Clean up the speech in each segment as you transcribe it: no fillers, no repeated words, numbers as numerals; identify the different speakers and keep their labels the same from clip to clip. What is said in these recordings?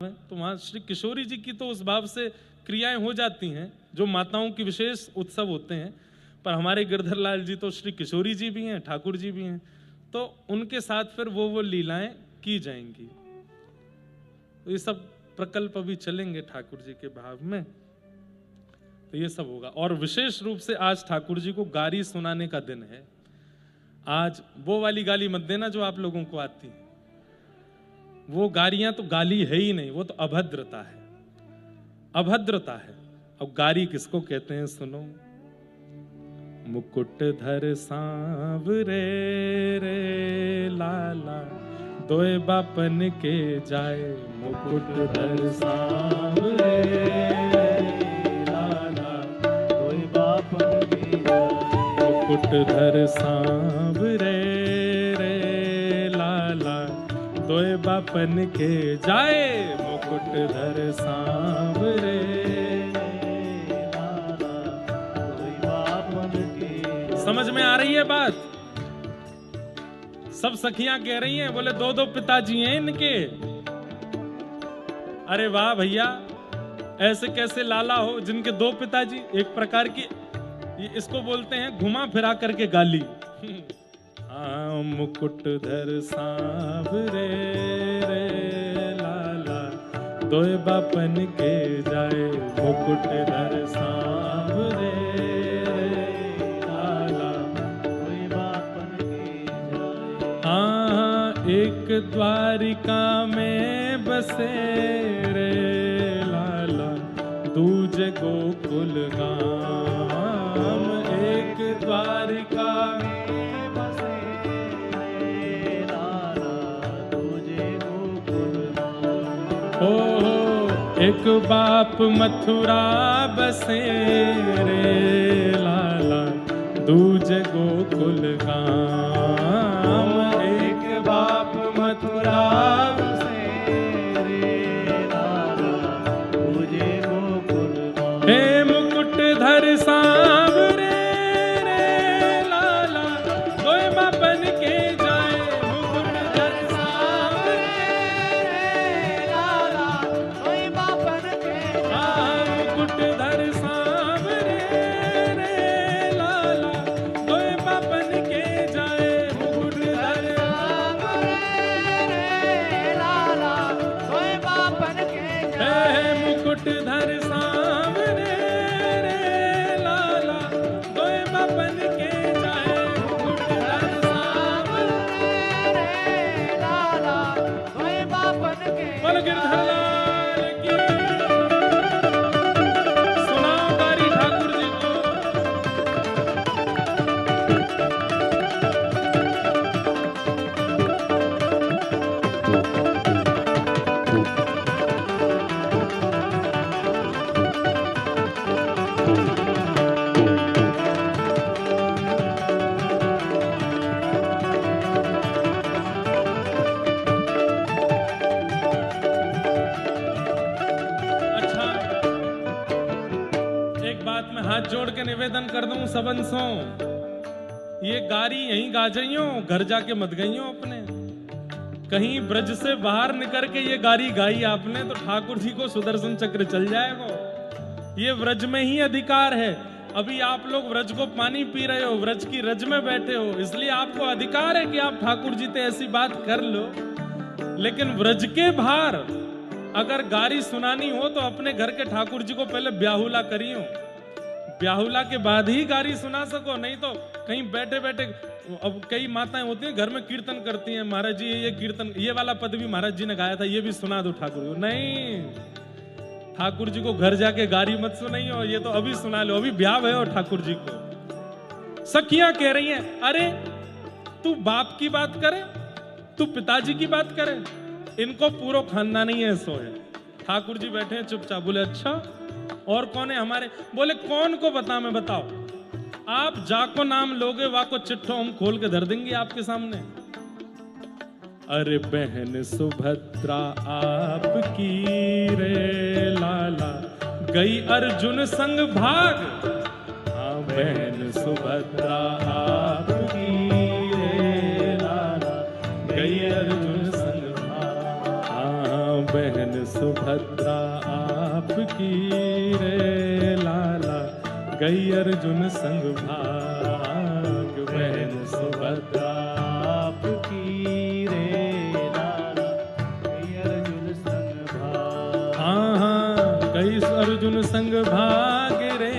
Speaker 1: तो वहाँ श्री किशोरी जी की तो उस भाव से क्रियाएं हो जाती हैं जो माताओं की विशेष उत्सव होते हैं, पर हमारे गिरधर लाल जी तो श्री किशोरी जी भी हैं, ठाकुर जी भी हैं, तो उनके साथ फिर वो लीलाएं की जाएंगी। तो ये सब प्रकल्प अभी चलेंगे ठाकुर जी के भाव में, तो ये सब होगा। और विशेष रूप से आज ठाकुर जी को गारी सुनाने का दिन है। आज वो वाली गाली मत देना जो आप लोगों को आती है, वो गारियां तो गाली है ही नहीं, वो तो अभद्रता है, अभद्रता है। अब गारी किसको कहते हैं सुनो। मुकुट धर सांवरे रे लाला, दोए बापन के जाए। मुकुट धर सांवरे लाला, दोए बापन के जाए। मुकुट धर सांवरे रे लाला, दोए बापन के जाए। मुकुट धर सांवरे लाला, दोए बापन के। समझ में आ रही है बात? सब सखियां कह रही हैं, बोले दो दो पिताजी हैं इनके। अरे वाह भैया, ऐसे कैसे लाला हो जिनके दो पिताजी। एक प्रकार की इसको बोलते हैं घुमा फिरा करके गाली। हाँ, मुकुट धर सांवरे रे लाला, दोए बापन के जाए। मुकुट धर सांवरे रे लाला, दोए बापन के जाए। हाँ, एक द्वारिका में बसे रे लाला, दूजे गोकुल गाम। एक द्वारिका में एक बाप मथुरा बसे रे लाला, दूजे गोकुल गाम। एक बाप मथुरा बसे रे लाला, दूजे गोकुल गाम। हे मुकुट धर सांवरे रे लाला, दोए बापन के जाए। मुकुट धर सांवरे रे लाला, दोए बापन के जाए। मुकुट धर सांवरे रे लाला, दोए बापन के जाए। मुकुट धर सांवरे रे लाला, दोए बापन के जाए। मुकुट धर सांवरे रे लाला, दोए बापन के जाए। मुकुट धर सांवरे रे लाला, दोए बापन के। बोल गिरधर लाल की। सुनाओ गारी ठाकुर जी को। अच्छा, एक बात मैं हाथ जोड़ के निवेदन कर दूं सबंसों, ये गारी यहीं गा जाइयो, घर जाके मत गइयो अपने। कहीं ब्रज से बाहर निकल के ये गारी गाई आपने तो ठाकुर जी को सुदर्शन चक्र चल जाएगा। ये व्रज में ही अधिकार है। अभी आप लोग व्रज को पानी पी रहे हो, व्रज की रज में बैठे हो, इसलिए आपको अधिकार है कि आप ठाकुर जी से ऐसी बात कर लो। लेकिन व्रज के बाहर अगर गारी सुनानी हो तो अपने घर के ठाकुर जी को पहले ब्याहुला करियो, ब्याहुला के बाद ही गारी सुना सको। नहीं तो कहीं बैठे बैठे, अब कई माताएं होती हैं घर में कीर्तन करती हैं, महाराज जी ये कीर्तन, ये वाला पद भी महाराज जी ने गाया था, ये भी सुना दो ठाकुर जी को। नहीं, ठाकुर जी को घर जाके गारी मत सुनाइयो, ये तो अभी सुना लो, अभी ब्याह है और ठाकुर जी को। सखियां कह रही हैं, अरे तू बाप की बात करे, तू पिताजी की बात करे, इनको पूरा खानदान ही ऐसो है। ठाकुर जी बैठे हैं चुपचाप। बोले अच्छा, और कौन है हमारे? बोले कौन को बता, मैं बताओ। आप जाको नाम लोगे वाको चिट्ठो हम खोल के धर देंगे आपके सामने। अरे बहन सुभद्रा आपकी रे लाला, गई अर्जुन संग भाग। हाँ, बहन सुभद्रा आपकी रे लाला, गई अर्जुन संग भाग। हाँ, बहन सुभद्रा सुभद्रा आपकी रे लाला, गई अर्जुन संग भाग। बहन सुभद्रा आपकी रे लाला, गई अर्जुन संग भाग। हाँ हाँ गई अर्जुन संग भाग रे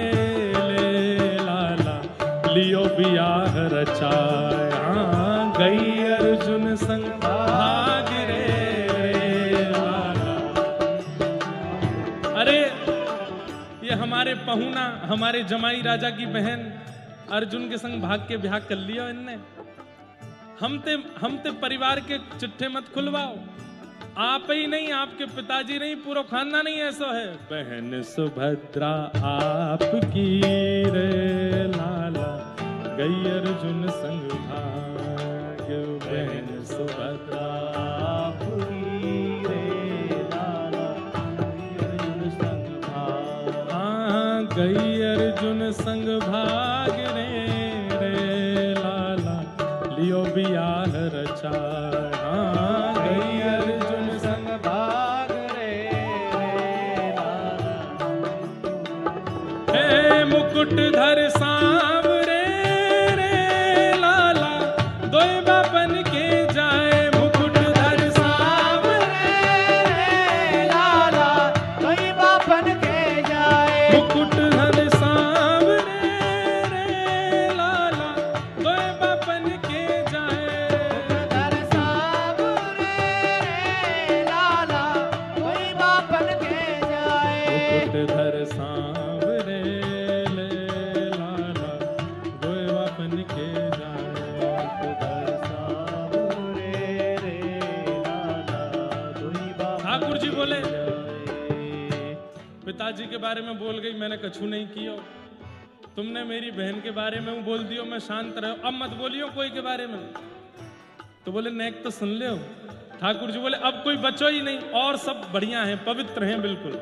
Speaker 1: ले लाला, लियो बियाह रचाया। हाँ गई अर्जुन संग भाग रे लाला। अरे ये हमारे पहुना, हमारे जमाई राजा की बहन अर्जुन के संग भाग के ब्याह कर लिया इनने। हम ते परिवार के चिट्ठे मत खुलवाओ। आप ही नहीं, आपके पिताजी नहीं, पूरा खानदान नहीं ऐसा है। बहन सुभद्रा आपकी रे लाला, गई अर्जुन संग भाग। बहन सुभद्रा आपकी रे लाला, गई अर्जुन संग भाग। हाँ गई अर्जुन संग भाग रे लाला, लियो बियाह रचाया। हाँ गई अर्जुन संग भाग रे लाला। हे मुकुटधर सांवरे रे लाला, दोय बापन के जाए। मुकुटधर सांवरे रे लाला, दोय बापन के जाए। मुकुटधर सांवरे रे लाला, दोय बापन के जाए। मुकुटधर सांवरे रे लाला, दोय बापन के जाए। मुकुटधर सांवरे ले लाला, दोय बापन के जाए। मुकुटधर सांवरे रे लाला, दोय बापन। ठाकुर जी बोले पिताजी के बारे में बोल गई, मैंने कछु नहीं किया। तुमने मेरी बहन के बारे में बोल दियो, मैं शांत रहो, अब मत बोलियो कोई के बारे में। तो बोले नेक तो सुन ले। ठाकुर जी बोले अब कोई बचो ही नहीं, और सब बढ़िया है, पवित्र हैं बिल्कुल।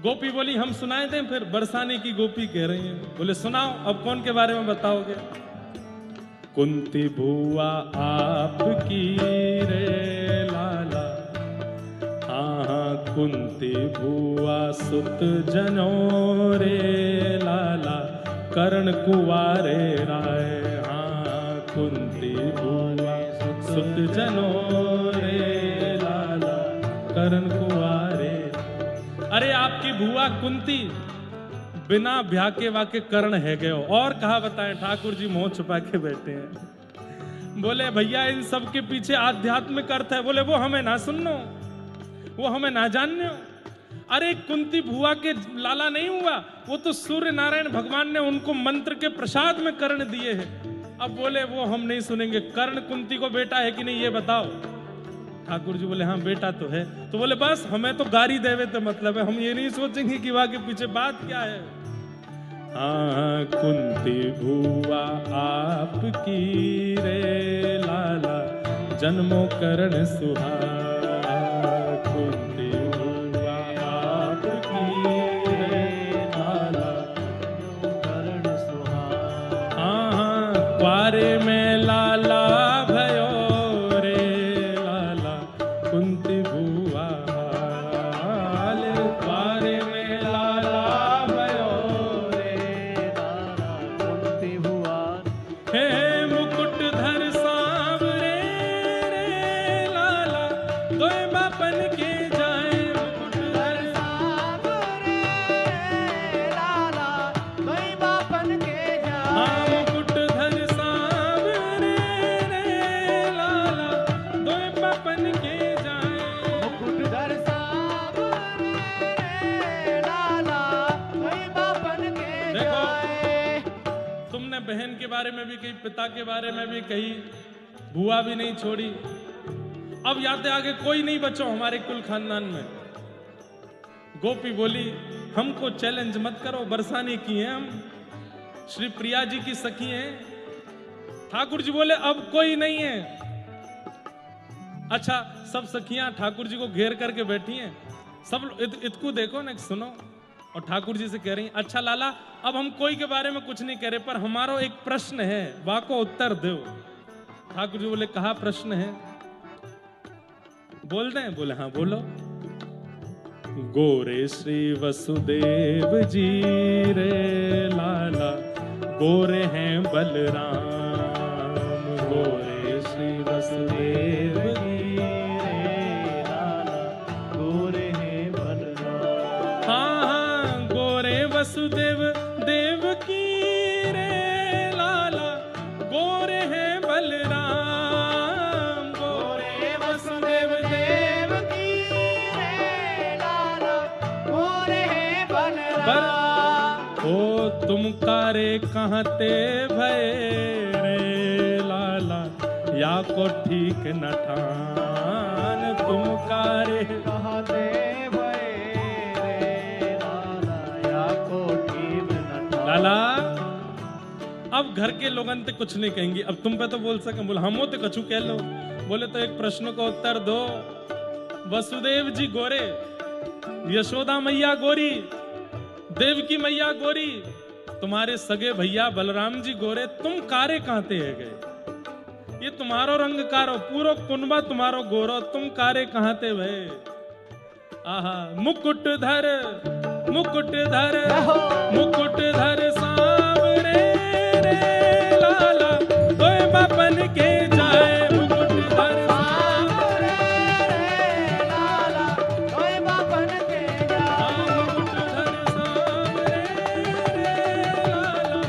Speaker 1: गोपी बोली हम सुनाए दें फिर? बरसाने की गोपी कह रही है। बोले सुनाओ, अब कौन के बारे में बताओगे? कुंती बुआ आपकी रे लाला, हाँ कुंती बुआ सुत जनों रे लाला, कर्ण कुवारे राय। हाँ कुंती बुआ सुत जनों रे लाला, कर्ण कुवारे। अरे आपकी बुआ कुंती बिना ब्याह के वाके कर्ण है गए। और कहा बताएं, ठाकुर जी मुंह छुपा के बैठे हैं। बोले भैया इन सब के पीछे आध्यात्मिक अर्थ है। बोले वो हमें ना सुननो, वो हमें ना जानने। अरे कुंती भुआ के लाला नहीं हुआ, वो तो सूर्य नारायण भगवान ने उनको मंत्र के प्रसाद में कर्ण दिए हैं। अब बोले वो हम नहीं सुनेंगे। कर्ण कुंती को बेटा है कि नहीं ये बताओ। ठाकुर जी बोले हाँ बेटा तो है। तो बोले बस हमें तो गारी देवे तो मतलब है, हम ये नहीं सोचेंगे कि वहां के पीछे बात क्या है। हाँ कुंती भुआ आपकी रे लाला, जन्मों कर्ण सुहाग। कुंती भुआ आपकी रे लाला, कर्ण सुहाग। हाँ क्वारे में लाला भयो रे लाला, कुंती भुआ हाल। क्वारे में लाला भयो रे लाला, कुंती भुआ। हे मुकुटधर सांवरे रे लाला, दोय बापन के जाए। मुकुटधर सांवरे रे लाला, दोय बापन के जाए। हाँ मुकुटधर सांवरे रे लाला, दोय बापन के जाए। मुकुटधर सांवरे रे लाला, दोय बापन के जाए। तुमने बहन के बारे में भी कही, पिता के बारे में भी कही, बुआ भी नहीं छोड़ी। अब याद आगे कोई नहीं बचो हमारे कुल खानदान में। गोपी बोली हमको चैलेंज मत करो, बरसाने की हैं हम, श्री प्रिया जी की सखी हैं। ठाकुर जी बोले अब कोई नहीं है। अच्छा सब सखियां ठाकुर जी को घेर करके बैठी हैं। सब इतकू देखो ना, सुनो। और ठाकुर जी से कह रही अच्छा लाला अब हम कोई के बारे में कुछ नहीं कह रहे, पर हमारा एक प्रश्न है, वाको उत्तर दो। ठाकुर जी बोले कहा प्रश्न है? बोल दें? बोले हाँ बोलो। गोरे श्री वसुदेव जी रे लाला, गोरे हैं बलराम, गोरे श्री वसुदेव जी रे लाला, गोरे हैं बलराम। हाँ हाँ, गोरे वसुदेव देव की रे लाला, गोरे हैं बलराम, गोरे वसुदेव देव की रे लाला, गोरे हैं बलराम। ओ तुम कारे कहाँ ते भय रे लाला, या को ठीक न ठान, तुम कारे कहाँ ते भय रे लाला, या को ठीक न ठान। लाला अब घर के लोगन ते कुछ नहीं कहेंगे, अब तुम पे तो बोल सके, बोले हमो तो कछु कह लो। बोले तो एक प्रश्न का उत्तर दो। वसुदेव जी गोरे, यशोदा मैया गोरी, देवकी मैया गोरी, तुम्हारे सगे भैया बलराम जी गोरे, तुम कारे कहते है गए? ये तुम्हारो रंग कारो, पूरो कुनबा तुम्हारो गोरो, तुम कारे कहते भय? आहा, मुकुट धर मुकुट धर मुकुट धर सांवरे रे लाला, तोय बापन के जाए, मुकुट धर सांवरे रे लाला, तोय बापन के जाए, मुकुट धर सांवरे रे लाला,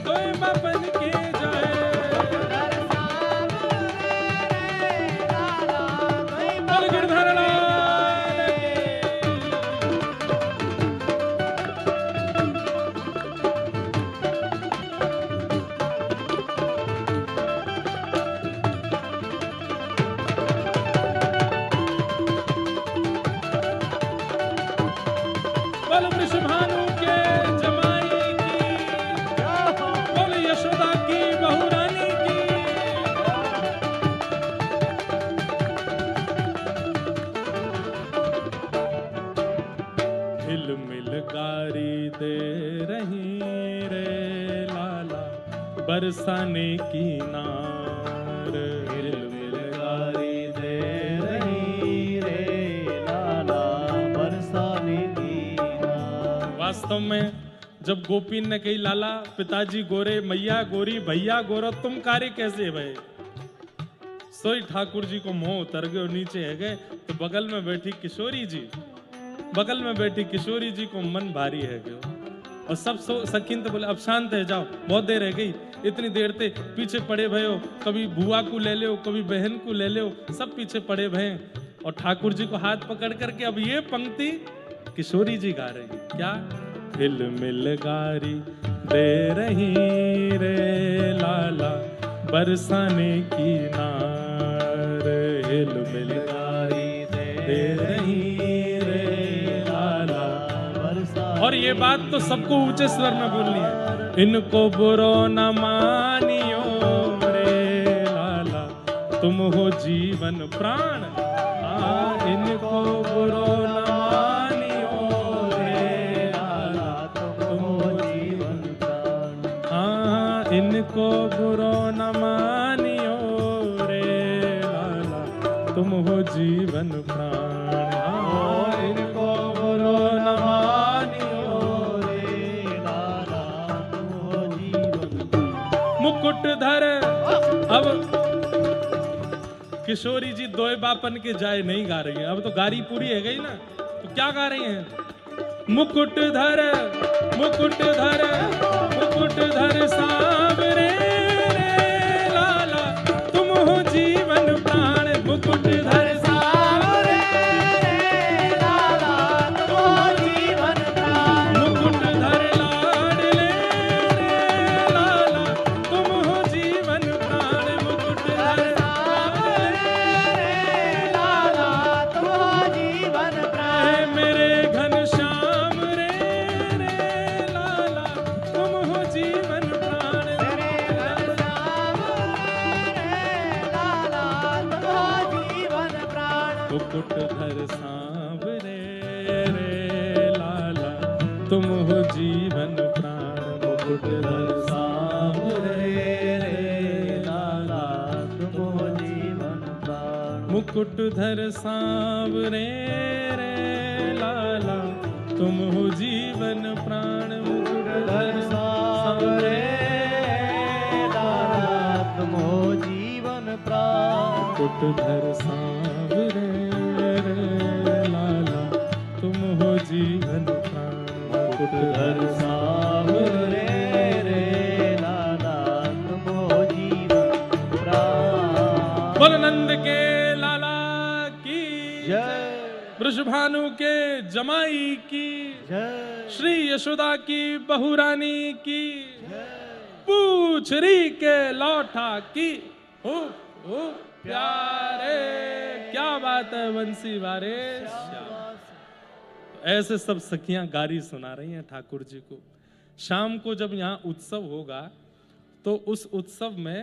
Speaker 1: तोय बापन के जाए, मुकुट धर सांवरे रे लाला, तोय बापन के जाए। बोलो वृषभानु के जमाई की, बोलो यशोदा की बहू रानी की। हिल मिल गारी दे रही रे लाला, बरसाने की नार, हिल मिल गारी दे रही रे लाला, बरसाने की नार। वास्तव में जब गोपीन ने कही लाला पिताजी गोरे, मैया गोरी, भैया गोरो, तुम कारे कैसे भय? सोई ठाकुर जी को मोह उतर गए, नीचे है गए, तो बगल में बैठी किशोरी जी, बगल में बैठी किशोरी जी को मन भारी है गयो। और सब सखीन तो बोले अब शांत है, जाओ बहुत देर रह गई, इतनी देर ते पीछे पड़े भयो, कभी बुआ को ले लो, कभी बहन को ले लो, सब पीछे पड़े भय। और ठाकुर जी को हाथ पकड़ करके अब ये पंक्ति किशोरी जी गा रही, क्या? हिल मिल गारी दे रही रे लाला, बरसाने की नार, हिल मिल गारी दे रही रे लाला, बरसाने। और ये बात तो सबको ऊंचे स्वर में बोलनी है, इनको बुरो न मानियो रे लाला, तुम हो जीवन प्राण, हाँ इनको बुरो न मानियो रे लाला, तुम हो जीवन प्राण, हाँ इनको बुरो न मानियो रे लाला, तुम हो जीवन प्राण, हाँ इनको बुरो न मानियो रे लाला, तुम हो जीवन प्राण। मुकुट धर, अब किशोरी जी दोए बापन के जाए नहीं गा रही है, अब तो गारी पूरी है गई ना, तो क्या गा रही हैं? मुकुट धर मुकुट धर मुकुट धर सांवरे रे लाला, तुम हो जीवन प्राण, मुकुट धर सांवरे रे लाला, तुम हो जीवन प्राण, मुकुट धर लाडले रे लाला, तुम हो जीवन प्राण, मुकुट धर मेरे घनश्याम रे लाला, तुम हो जीवन प्राण, मेरे घनश्याम रे लाला, तुम हो जीवन प्राण, मुकुट धर सांवरे रे लाला, तुम हो जीवन प्राण, मुकुट धर सांवरे रे लाला, तुम हो जीवन प्राण, मुकुट धर सांवरे रे लाला। तुम हो जीवन प्राण
Speaker 2: मुकुटधर सांवरे लाला तुम हो जीवन प्राण
Speaker 1: मुकुटधर सांवरे लाला तुम हो जीवन प्राण
Speaker 2: मुकुटधर सांवरे रे लाला तुम हो जीवन प्राण।
Speaker 1: बोल नंद के लाला की
Speaker 2: जय,
Speaker 1: वृषभानु के जमाई की
Speaker 2: जय,
Speaker 1: श्री यशोदा की बहुरानी की
Speaker 2: जय।
Speaker 1: पूछरी के लौठा की हो प्यारे। क्या बात है बंसी वारे। ऐसे सब सखियां गारी सुना रही हैं ठाकुर जी को। शाम को जब यहाँ उत्सव होगा तो उस उत्सव में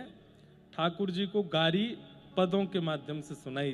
Speaker 1: ठाकुर जी को गारी पदों के माध्यम से सुनाई